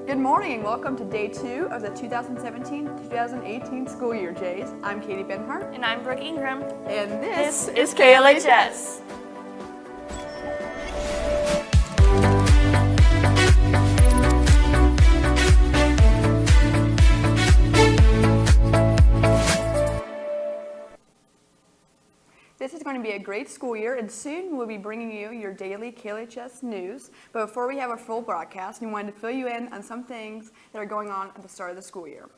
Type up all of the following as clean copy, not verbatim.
Good morning and welcome to day 2 of the 2017-2018 school year, Jays. I'm Katie Benhart. And I'm Brooke Ingram. And this is KLHS. This is going to be a great school year, and soon we'll be bringing you your daily KLHS news. But before we have our full broadcast, we wanted to fill you in on some things that are going on at the start of the school year.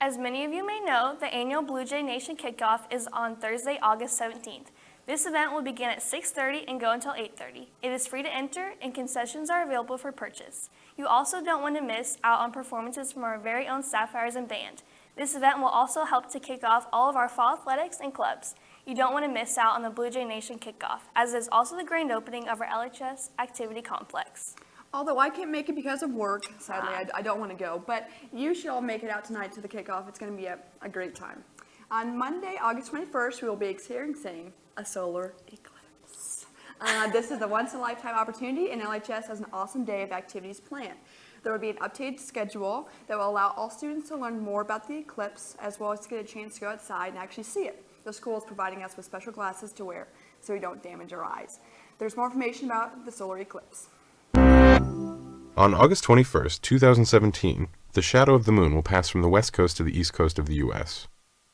As many of you may know, the annual Blue Jay Nation kickoff is on Thursday, August 17th. This event will begin at 6:30 and go until 8:30. It is free to enter, and concessions are available for purchase. You also don't want to miss out on performances from our very own Sapphires and band. This event will also help to kick off all of our fall athletics and clubs. You don't want to miss out on the Blue Jay Nation kickoff, as it is also the grand opening of our LHS activity complex. Although I can't make it because of work, sadly, I don't want to go, but you should all make it out tonight to the kickoff. It's going to be a great time. On Monday, August 21st, we will be experiencing a solar eclipse. This is a once-in-a-lifetime opportunity, and LHS has an awesome day of activities planned. There will be an updated schedule that will allow all students to learn more about the eclipse, as well as to get a chance to go outside and actually see it. The school is providing us with special glasses to wear so we don't damage our eyes. There's more information about the solar eclipse. On August 21st, 2017, the shadow of the moon will pass from the west coast to the east coast of the U.S.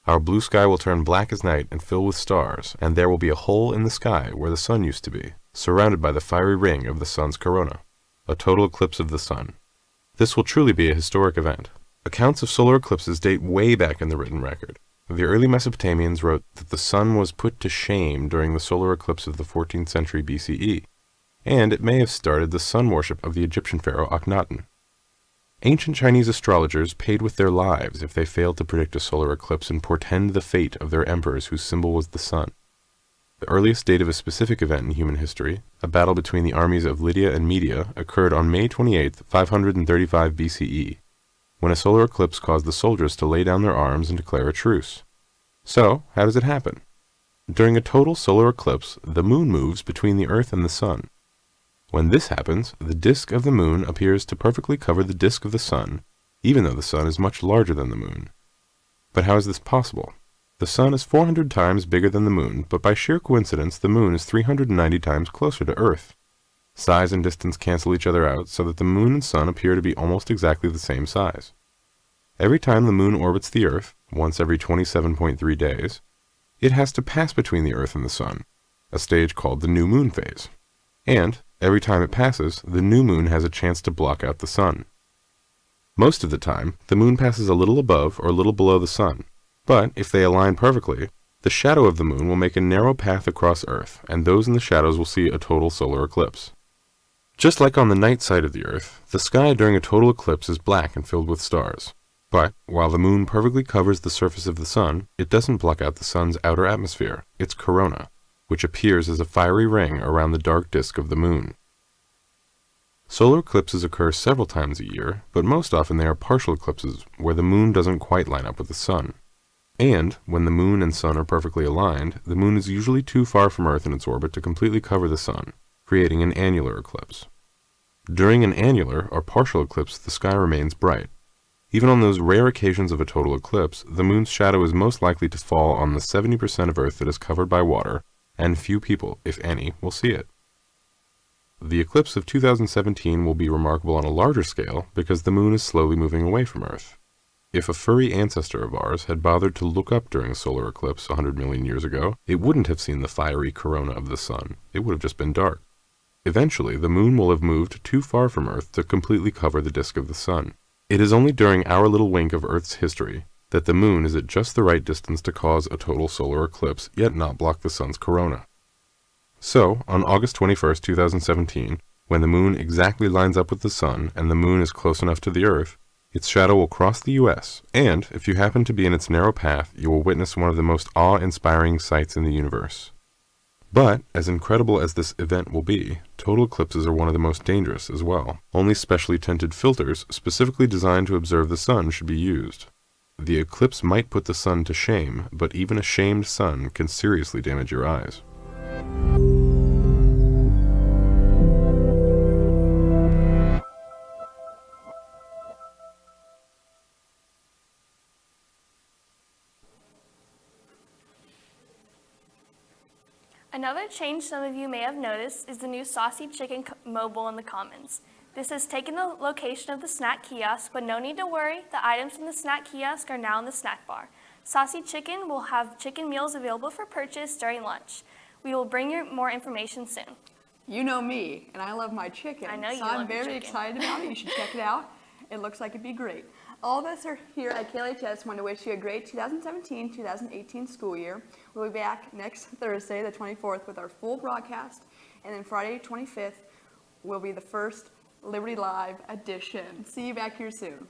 Our blue sky will turn black as night and fill with stars, and there will be a hole in the sky where the sun used to be, surrounded by the fiery ring of the sun's corona, a total eclipse of the sun. This will truly be a historic event. Accounts of solar eclipses date way back in the written record. The early Mesopotamians wrote that the sun was put to shame during the solar eclipse of the 14th century BCE, and it may have started the sun worship of the Egyptian pharaoh Akhenaten. Ancient Chinese astrologers paid with their lives if they failed to predict a solar eclipse and portend the fate of their emperors whose symbol was the sun. The earliest date of a specific event in human history, a battle between the armies of Lydia and Media, occurred on May 28, 535 BCE. When a solar eclipse caused the soldiers to lay down their arms and declare a truce. So, how does it happen? During a total solar eclipse, the moon moves between the Earth and the sun. When this happens, the disk of the moon appears to perfectly cover the disk of the sun, even though the sun is much larger than the moon. But how is this possible? The sun is 400 times bigger than the moon, but by sheer coincidence, the moon is 390 times closer to Earth. Size and distance cancel each other out so that the moon and sun appear to be almost exactly the same size. Every time the moon orbits the Earth, once every 27.3 days, it has to pass between the Earth and the sun, a stage called the new moon phase. And, every time it passes, the new moon has a chance to block out the sun. Most of the time, the moon passes a little above or a little below the sun, but if they align perfectly, the shadow of the moon will make a narrow path across Earth, and those in the shadows will see a total solar eclipse. Just like on the night side of the Earth, the sky during a total eclipse is black and filled with stars. But, while the moon perfectly covers the surface of the sun, it doesn't block out the sun's outer atmosphere, its corona, which appears as a fiery ring around the dark disk of the moon. Solar eclipses occur several times a year, but most often they are partial eclipses, where the moon doesn't quite line up with the sun. And, when the moon and sun are perfectly aligned, the moon is usually too far from Earth in its orbit to completely cover the sun, creating an annular eclipse. During an annular, or partial eclipse, the sky remains bright. Even on those rare occasions of a total eclipse, the moon's shadow is most likely to fall on the 70% of Earth that is covered by water, and few people, if any, will see it. The eclipse of 2017 will be remarkable on a larger scale because the moon is slowly moving away from Earth. If a furry ancestor of ours had bothered to look up during a solar eclipse 100 million years ago, it wouldn't have seen the fiery corona of the sun. It would have just been dark. Eventually, the moon will have moved too far from Earth to completely cover the disk of the sun. It is only during our little wink of Earth's history that the moon is at just the right distance to cause a total solar eclipse, yet not block the sun's corona. So, on August 21st, 2017, when the moon exactly lines up with the sun and the moon is close enough to the Earth, its shadow will cross the U.S., and, if you happen to be in its narrow path, you will witness one of the most awe-inspiring sights in the universe. But, as incredible as this event will be, total eclipses are one of the most dangerous as well. Only specially tinted filters, specifically designed to observe the sun, should be used. The eclipse might put the sun to shame, but even a shamed sun can seriously damage your eyes. Another change some of you may have noticed is the new Saucy Chicken mobile in the Commons. This has taken the location of the snack kiosk, but no need to worry, the items in the snack kiosk are now in the snack bar. Saucy Chicken will have chicken meals available for purchase during lunch. We will bring you more information soon. You know me, and I love my chicken. I know you so love I'm your very chicken. excited about it. You should check it out. It looks like it'd be great. All of us are here at KLHS want to wish you a great 2017-2018 school year. We'll be back next Thursday, the 24th, with our full broadcast, and then Friday, 25th, will be the first Liberty Live edition. See you back here soon.